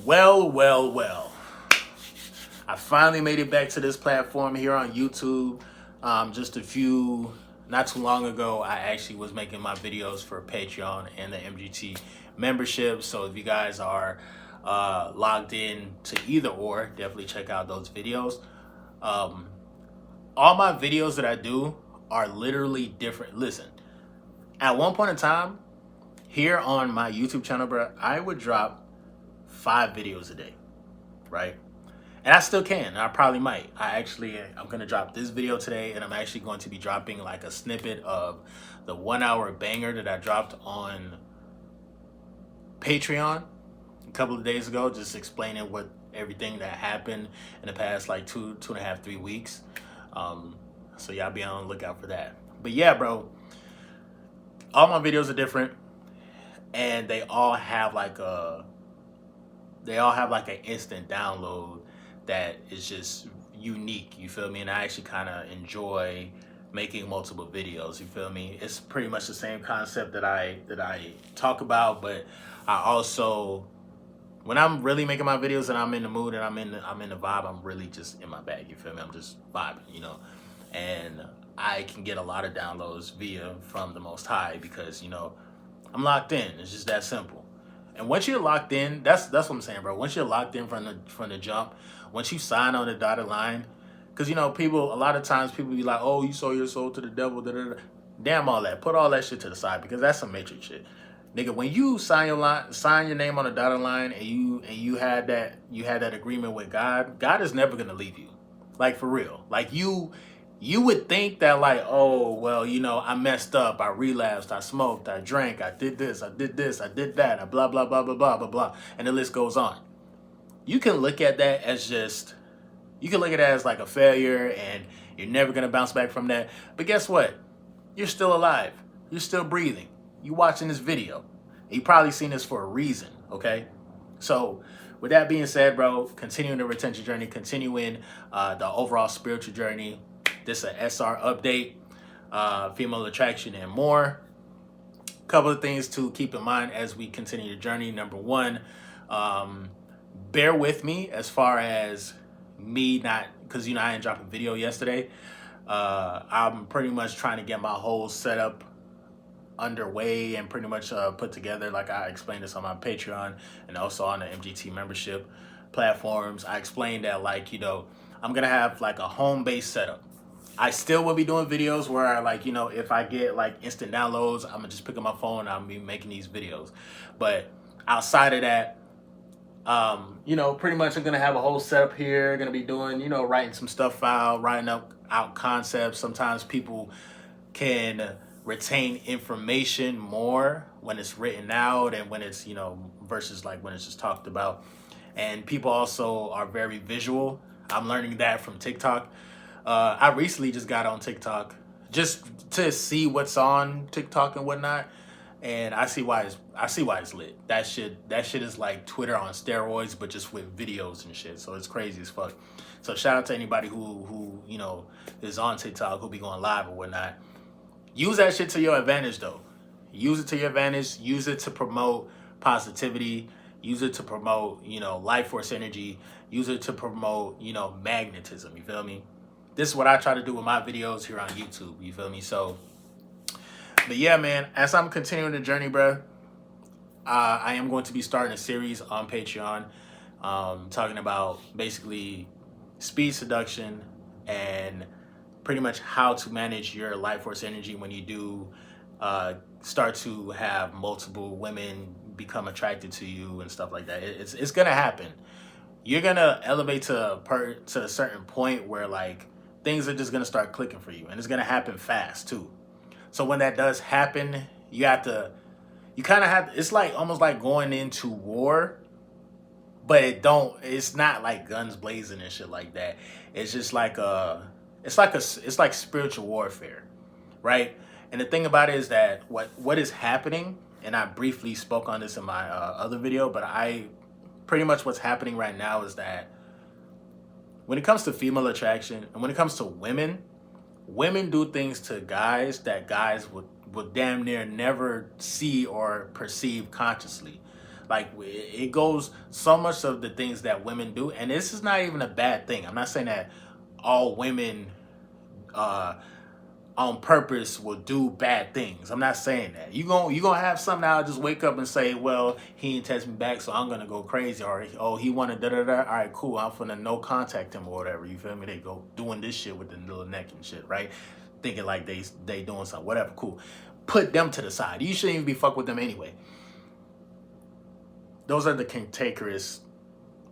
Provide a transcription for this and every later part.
Well. I finally made it back to this platform here on YouTube. Not too long ago, I actually was making my videos for Patreon and the MGT membership. So if you guys are logged in to either or, definitely check out those videos. All my videos that I do are literally different. Listen, at one point in time, here on my YouTube channel, bro, I would drop 5 videos a day, right? And I still can. I probably might. I'm going to drop this video today, and I'm actually going to be dropping like a snippet of the 1-hour banger that I dropped on Patreon a couple of days ago, just explaining what everything that happened in the past like 2.5, 3 weeks. So y'all be on the lookout for that. But yeah, bro, all my videos are different, and they all have like an instant download that is just unique, you feel me? And I actually kind of enjoy making multiple videos, you feel me? It's pretty much the same concept that I talk about, but I also, when I'm really making my videos and I'm in the mood and I'm in the vibe, I'm really just in my bag, you feel me? I'm just vibing, you know? And I can get a lot of downloads from the Most High because, you know, I'm locked in. It's just that simple. And once you're locked in, that's what I'm saying, bro. Once you're locked in from the jump, once you sign on the dotted line, because, you know, a lot of times people be like, oh, you sold your soul to the devil, da, da, da. Damn all that. Put all that shit to the side because that's some matrix shit. Nigga, when you sign your name on the dotted line and you had that agreement with God, God is never gonna leave you. Like, for real. Like, you would think that, like, oh, well, you know, I messed up, I relapsed, I smoked, I drank, I did this, I did that, I blah, blah, blah, blah, blah, blah, blah, and the list goes on. You can look at that as like a failure and you're never going to bounce back from that. But guess what? You're still alive. You're still breathing. You watching this video. You probably seen this for a reason, okay? So with that being said, bro, continuing the retention journey, continuing the overall spiritual journey. This is a SR update, female attraction and more. Couple of things to keep in mind as we continue the journey. Number one, bear with me as far as me because, you know, I didn't drop a video yesterday. I'm pretty much trying to get my whole setup underway and pretty much put together, like I explained this on my Patreon and also on the MGT membership platforms. I explained that, like, you know, I'm gonna have like a home-based setup. I still will be doing videos where I, like, you know, if I get like instant downloads, I'm gonna just pick up my phone and I'll be making these videos. But outside of that, you know, pretty much I'm gonna have a whole setup here. Gonna be doing, you know, writing some stuff out, writing out concepts. Sometimes people can retain information more when it's written out and when it's, you know, versus like when it's just talked about. And people also are very visual. I'm learning that from TikTok. I recently just got on TikTok just to see what's on TikTok and whatnot, and I see why it's lit. That shit is like Twitter on steroids, but just with videos and shit. So it's crazy as fuck. So shout out to anybody who you know is on TikTok, who be going live or whatnot. Use that shit to your advantage though. Use it to your advantage. Use it to promote positivity. Use it to promote, you know, life force energy. Use it to promote, you know, magnetism. You feel me? This is what I try to do with my videos here on YouTube. You feel me? So, but yeah, man, as I'm continuing the journey, bro, I am going to be starting a series on Patreon, talking about basically speed seduction and pretty much how to manage your life force energy when you do start to have multiple women become attracted to you and stuff like that. It's gonna happen. You're gonna elevate to a certain point where, like, things are just gonna start clicking for you, and it's gonna happen fast too. So when that does happen, it's like almost like going into war, but it's not like guns blazing and shit like that. It's just like it's like spiritual warfare, right? And the thing about it is that what is happening, and I briefly spoke on this in my other video, but pretty much what's happening right now is that when it comes to female attraction and when it comes to women do things to guys that guys would damn near never see or perceive consciously. Like it goes so much of the things that women do, and this is not even a bad thing. I'm not saying that all women uh on purpose will do bad things. I'm not saying that. You gonna have some now just wake up and say, well, he ain't text me back, so I'm gonna go crazy, or oh, he wanted da da da. All right, cool. I'm finna no contact him or whatever. You feel me? They go doing this shit with the little neck and shit, right? Thinking like they doing something, whatever. Cool. Put them to the side. You shouldn't even be fuck with them anyway. Those are the cantankerous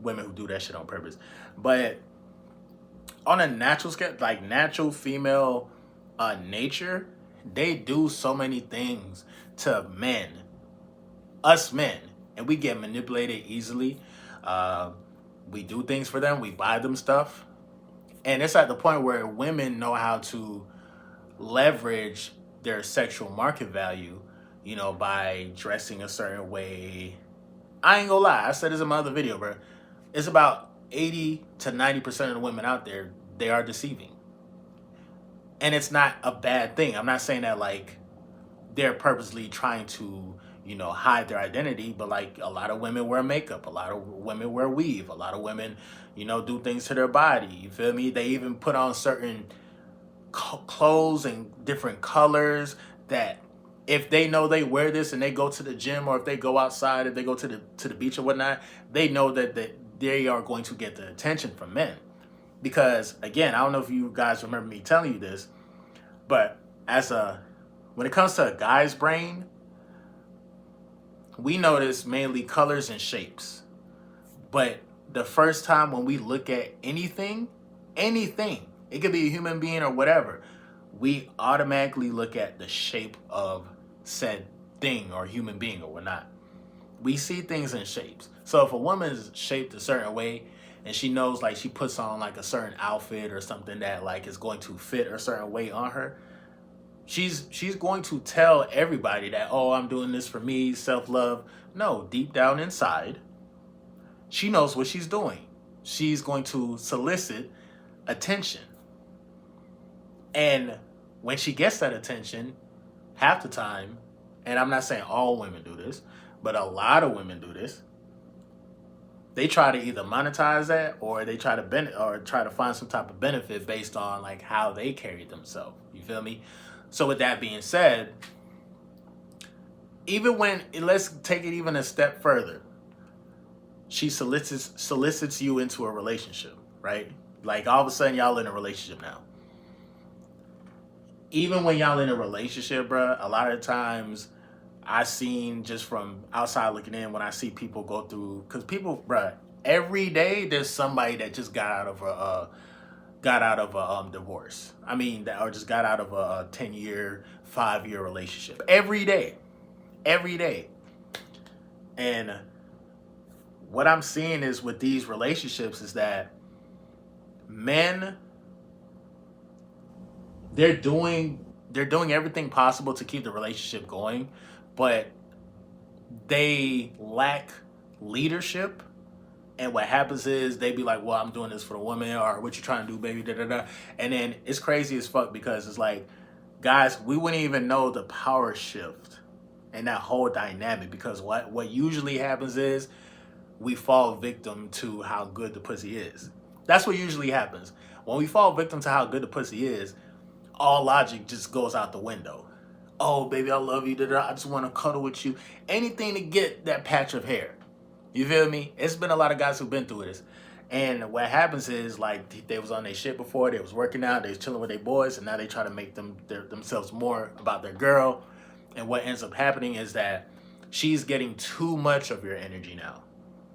women who do that shit on purpose. But on a natural scale, like natural female nature, they do so many things to men, us men, and we get manipulated easily. Uh, we do things for them. We buy them stuff, and it's at the point where women know how to leverage their sexual market value, you know, by dressing a certain way. I ain't gonna lie. I said this in my other video, bro. It's about 80 to 90% of the women out there, they are deceiving. And it's not a bad thing. I'm not saying that like they're purposely trying to, you know, hide their identity, but like a lot of women wear makeup, a lot of women wear weave, a lot of women, you know, do things to their body. You feel me? They even put on certain clothes and different colors that if they know they wear this and they go to the gym, or if they go outside, if they go to the beach or whatnot, they know that they are going to get the attention from men. Because again, I don't know if you guys remember me telling you this, but when it comes to a guy's brain, we notice mainly colors and shapes. But the first time when we look at anything, it could be a human being or whatever, we automatically look at the shape of said thing or human being or whatnot. We see things in shapes. So if a woman is shaped a certain way and she knows like she puts on like a certain outfit or something that like is going to fit a certain way on her, she's going to tell everybody that, oh, I'm doing this for me, self-love. No, deep down inside, she knows what she's doing. She's going to solicit attention. And when she gets that attention, half the time, and I'm not saying all women do this, but a lot of women do this, they try to either monetize that, or they try to find some type of benefit based on like how they carry themselves. You feel me? So with that being said, even when, let's take it even a step further, she solicits you into a relationship, right? Like all of a sudden y'all in a relationship now. Even when y'all in a relationship, bruh, a lot of times I seen just from outside looking in, when I see people go through, because people, bruh, every day there's somebody that just got out of a divorce. I mean, or just got out of a 10-year, 5-year relationship. Every day. And what I'm seeing is with these relationships is that men, they're doing everything possible to keep the relationship going, but they lack leadership. And what happens is they be like, well, I'm doing this for the woman, or what you trying to do, baby, da da da. And then it's crazy as fuck, because it's like, guys, we wouldn't even know the power shift and that whole dynamic, because what usually happens is we fall victim to how good the pussy is. That's what usually happens. When we fall victim to how good the pussy is, all logic just goes out the window. Oh, baby, I love you. I just want to cuddle with you. Anything to get that patch of hair. You feel me? It's been a lot of guys who've been through this. And what happens is, like, they was on their shit before. They was working out. They was chilling with their boys. And now they try to make themselves more about their girl. And what ends up happening is that she's getting too much of your energy now.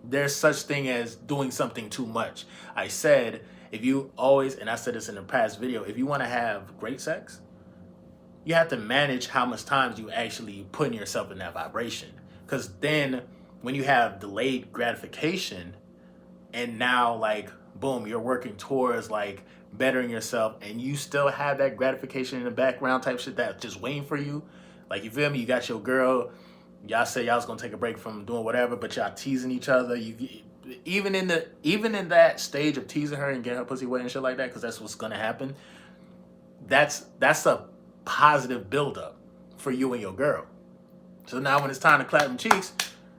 There's such thing as doing something too much. I said, if you always, and I said this in the past video, if you want to have great sex, you have to manage how much time you actually putting yourself in that vibration. Because then when you have delayed gratification, and now like, boom, you're working towards like bettering yourself, and you still have that gratification in the background type shit that's just waiting for you. Like, you feel me? You got your girl, y'all say y'all was gonna take a break from doing whatever, but y'all teasing each other. Even in that stage of teasing her and getting her pussy wet and shit like that, because that's what's gonna happen. That's a positive buildup for you and your girl. So now when it's time to clap them cheeks,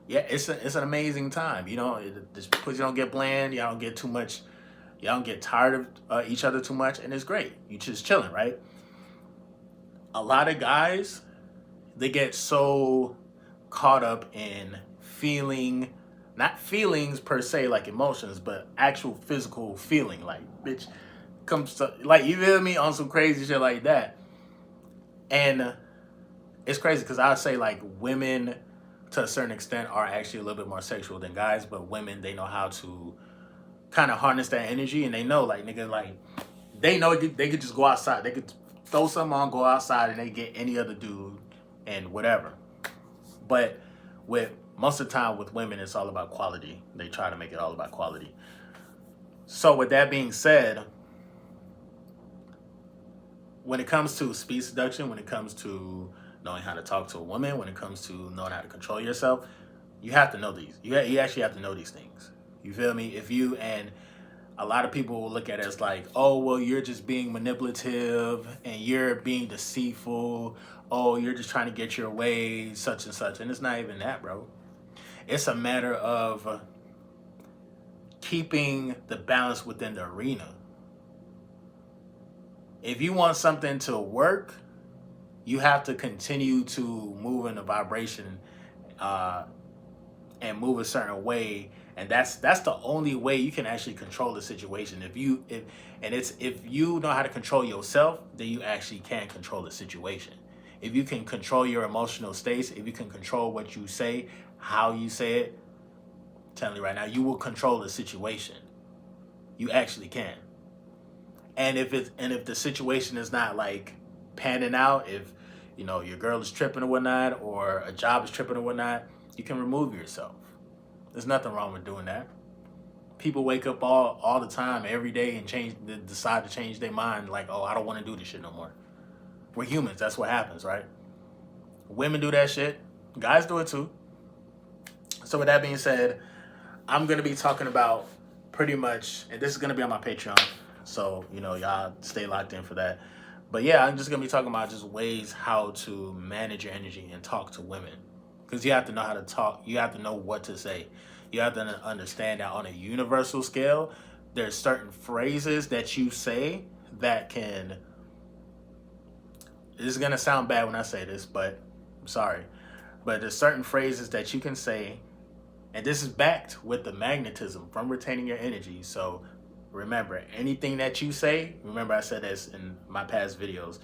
Yeah, it's an amazing time. You know, this pussy don't get bland. Y'all don't get too much. Y'all don't get tired of each other too much, and it's great. You just chilling, right? A lot of guys, they get so caught up in feeling, not feelings per se like emotions, but actual physical feeling. Like, bitch, comes to, like, you feel me, on some crazy shit like that. And it's crazy because I would say like women to a certain extent are actually a little bit more sexual than guys, but women, they know how to kind of harness that energy, and they know, like, nigga, like, they know they could just go outside, they could throw something on, go outside, and they get any other dude and whatever. But with most of the time with women, it's all about quality. They try to make it all about quality. So with that being said, when it comes to speed seduction, when it comes to knowing how to talk to a woman, when it comes to knowing how to control yourself, you have to know these. You actually have to know these things. You feel me? If you, and a lot of people will look at it as like, oh, well, you're just being manipulative and you're being deceitful. Oh, you're just trying to get your way, such and such. And it's not even that, bro. It's a matter of keeping the balance within the arena. If you want something to work, you have to continue to move in a vibration uh, and move a certain way, and that's the only way you can actually control the situation. If you know how to control yourself, then you actually can control the situation. If you can control your emotional states, if you can control what you say, how you say it, I'm telling you right now, you will control the situation. You actually can. And if the situation is not like panning out, if you know your girl is tripping or whatnot, or a job is tripping or whatnot, you can remove yourself. There's nothing wrong with doing that. People wake up all the time, every day, and decide to change their mind. Like, oh, I don't want to do this shit no more. We're humans. That's what happens, right? Women do that shit. Guys do it too. So with that being said, I'm gonna be talking about pretty much, and this is gonna be on my Patreon. So you know, y'all stay locked in for that. But yeah, I'm just gonna be talking about just ways how to manage your energy and talk to women, because you have to know how to talk. You have to know what to say. You have to understand that on a universal scale, there's certain phrases that you say that can. This is gonna sound bad when I say this, but I'm sorry. But there's certain phrases that you can say, and this is backed with the magnetism from retaining your energy. So remember, anything that you say, remember I said this in my past videos,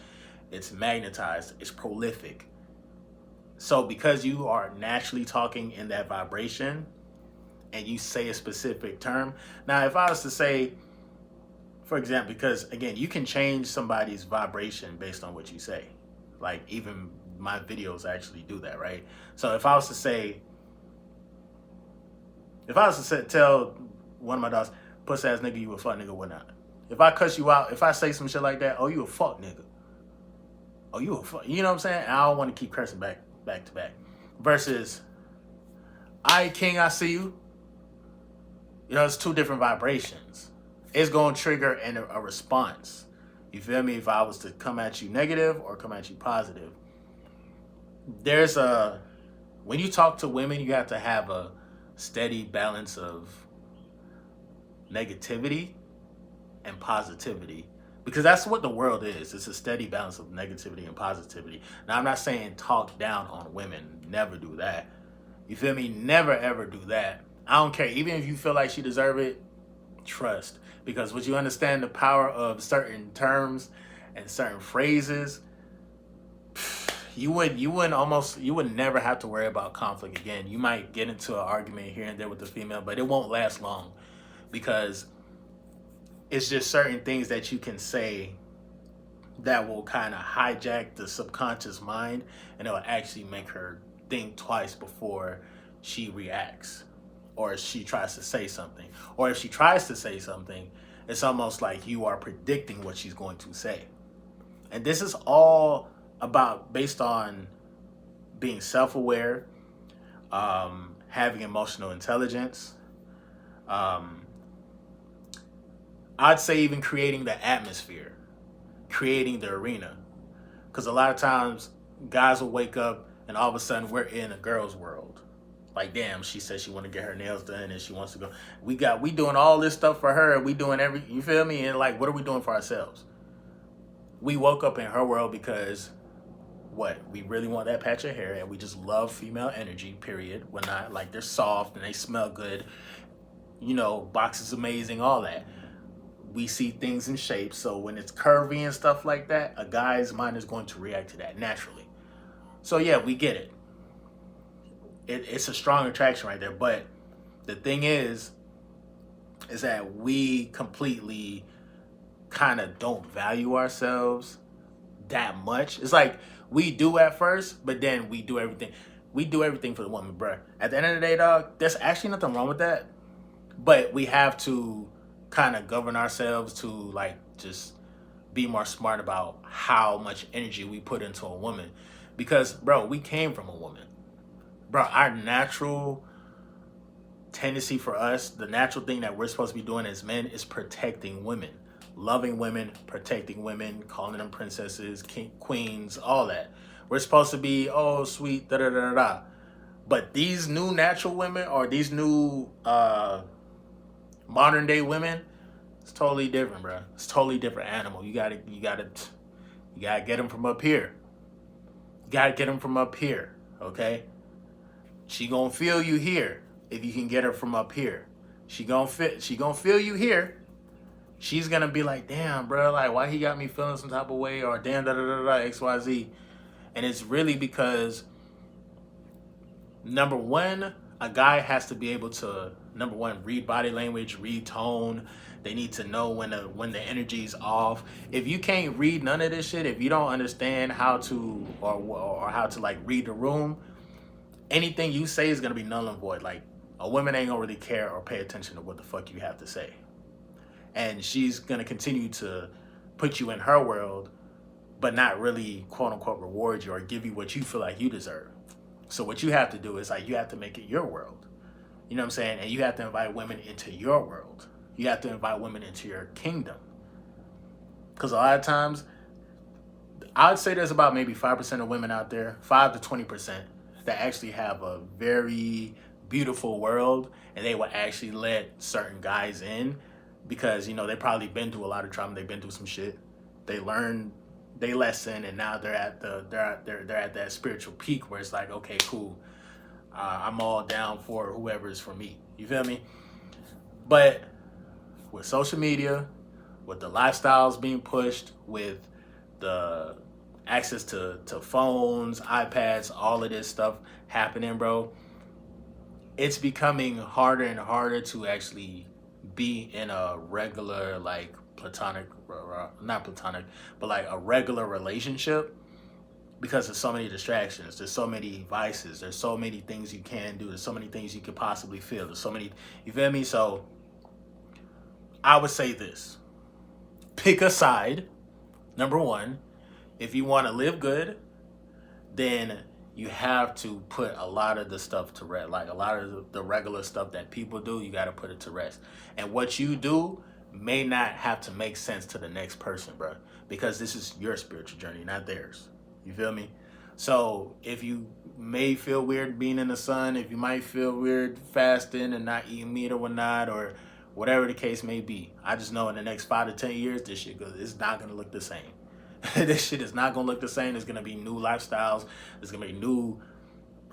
it's magnetized, it's prolific. So because you are naturally talking in that vibration and you say a specific term. Now, if I was to say, for example, because again, you can change somebody's vibration based on what you say. Like even my videos actually do that, right? So if I was to say, tell one of my dogs, puss ass nigga, you a fuck nigga, whatnot. If I cuss you out, if I say some shit like that, oh, you a fuck nigga. Oh, you a fuck. You know what I'm saying? I don't want to keep cursing back to back. Versus, I king, I see you. You know, it's two different vibrations. It's going to trigger a response. You feel me? If I was to come at you negative or come at you positive. When you talk to women, you have to have a steady balance of negativity and positivity, because that's what the world is. It's a steady balance of negativity and positivity. Now, I'm not saying talk down on women. Never do that. You feel me? Never ever do that. I don't care. Even if you feel like she deserve it, trust. Because once you understand the power of certain terms and certain phrases, you would never have to worry about conflict again. You might get into an argument here and there with the female, but it won't last long, because it's just certain things that you can say that will kind of hijack the subconscious mind, and it will actually make her think twice before she reacts, or she tries to say something. Or if she tries to say something, it's almost like you are predicting what she's going to say. And this is all based on being self-aware, having emotional intelligence. I'd say even creating the atmosphere, creating the arena. Because a lot of times guys will wake up and all of a sudden we're in a girl's world. Like, damn, she said she want to get her nails done and she wants to go. We doing all this stuff for her. We doing you feel me? And like, what are we doing for ourselves? We woke up in her world because what? We really want that patch of hair and we just love female energy, period. We're not like, they're soft and they smell good. You know, box is amazing, all that. We see things in shape. So when it's curvy and stuff like that, a guy's mind is going to react to that naturally. So yeah, we get it. It's a strong attraction right there. But the thing is that we completely kind of don't value ourselves that much. It's like we do at first, but then we do everything. We do everything for the woman, bruh. At the end of the day, dog, there's actually nothing wrong with that. But we have to kind of govern ourselves to like just be more smart about how much energy we put into a woman. Because, bro, we came from a woman. Bro, our natural tendency for us, the natural thing that we're supposed to be doing as men is protecting women. Loving women, protecting women, calling them princesses, queens, all that. We're supposed to be, oh, sweet, da-da-da-da-da. But these new natural women or these new modern day women, it's totally different, bro. It's totally different animal. You gotta get them from up here. You gotta get them from up here, okay? She gonna feel you here if you can get her from up here. She gonna feel you here. She's gonna be like, damn, bro, like why he got me feeling some type of way, or damn, da da da da XYZ. And it's really because number one, a guy has to be able to read body language, read tone. They need to know when the energy's off. If you can't read none of this shit, if you don't understand how to or how to like read the room, anything you say is gonna be null and void. Like a woman ain't gonna really care or pay attention to what the fuck you have to say. And she's gonna continue to put you in her world, but not really quote unquote reward you or give you what you feel like you deserve. So what you have to do is like you have to make it your world. You know what I'm saying? And you have to invite women into your world. You have to invite women into your kingdom. Because a lot of times, I would say there's about maybe 5% of women out there, 5 to 20%, that actually have a very beautiful world, and they will actually let certain guys in because, you know, they probably been through a lot of trauma. They've been through some shit. They learned they lesson, and now they're at that spiritual peak where it's like, okay, cool. I'm all down for whoever is for me. You feel me? But with social media, with the lifestyles being pushed, with the access to phones, iPads, all of this stuff happening, bro, it's becoming harder and harder to actually be in a regular, like, platonic, not platonic, but like a regular relationship, because there's so many distractions, there's so many vices, there's so many things you can do, there's so many things you could possibly feel, there's so many, you feel me? So I would say this: pick a side. Number one, if you want to live good, then you have to put a lot of the stuff to rest. Like a lot of the regular stuff that people do, you got to put it to rest. And what you do may not have to make sense to the next person, bro, because this is your spiritual journey, not theirs. You feel me? So if you may feel weird being in the sun, if you might feel weird fasting and not eating meat or whatnot, or whatever the case may be, I just know in the next 5 to 10 years, this shit it's not going to look the same. This shit is not going to look the same. There's going to be new lifestyles. There's going to be new...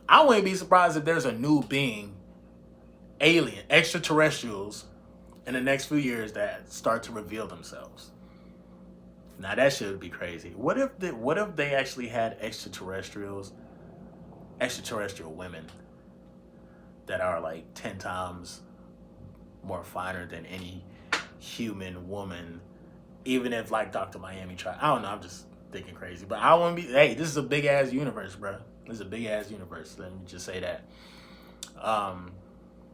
I wouldn't be surprised if there's a new being, alien, extraterrestrials, in the next few years that start to reveal themselves. Now that shit would be crazy. What if they actually had extraterrestrial women that are like 10 times more finer than any human woman, even if like Dr. Miami tried. I don't know, I'm just thinking crazy. But I wouldn't be, hey, this is a big ass universe, bro. This is a big ass universe. Let me just say that.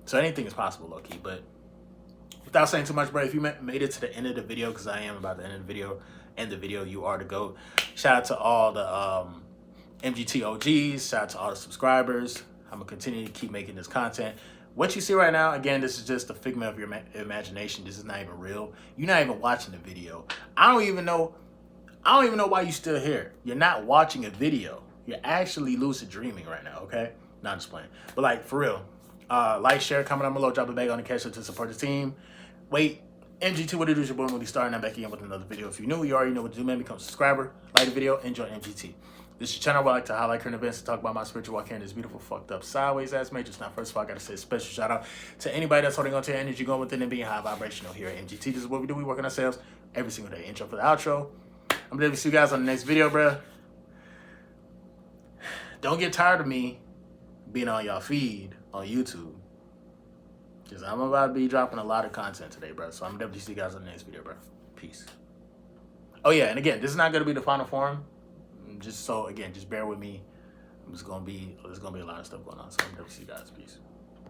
So anything is possible, low key. But without saying too much, bro, if you made it to the end of the video, because I am about to end the video, you are the GOAT. Shout out to all the MGT OGs. Shout out to all the subscribers. I'm going to continue to keep making this content. What you see right now, again, this is just a figment of your imagination. This is not even real. You're not even watching the video. I don't even know why you're still here. You're not watching a video. You're actually lucid dreaming right now, okay? Not just playing. But like, for real. Like, share, comment down below, drop a bag on the cash to support the team. Wait, MGT, what it is, your boy Moody Starr, and I'm back again with another video. If you're new, you already know what to do, man. Become a subscriber, like the video, and join MGT. This is your channel where I like to highlight current events and talk about my spiritual walk here in this beautiful, fucked up, sideways ass matrix. Now, first of all, I gotta say a special shout out to anybody that's holding on to your energy, going within and being high vibrational here at MGT. This is what we do. We work on ourselves every single day. Intro for the outro. I'm gonna see you guys on the next video, bruh. Don't get tired of me being on y'all feed on YouTube, because I'm about to be dropping a lot of content today, bro. So I'm definitely see you guys on the next video, bro. Peace. Oh yeah, and again, this is not gonna be the final form. Just so again, just bear with me. There's gonna be a lot of stuff going on. So I'm definitely see you guys. Peace.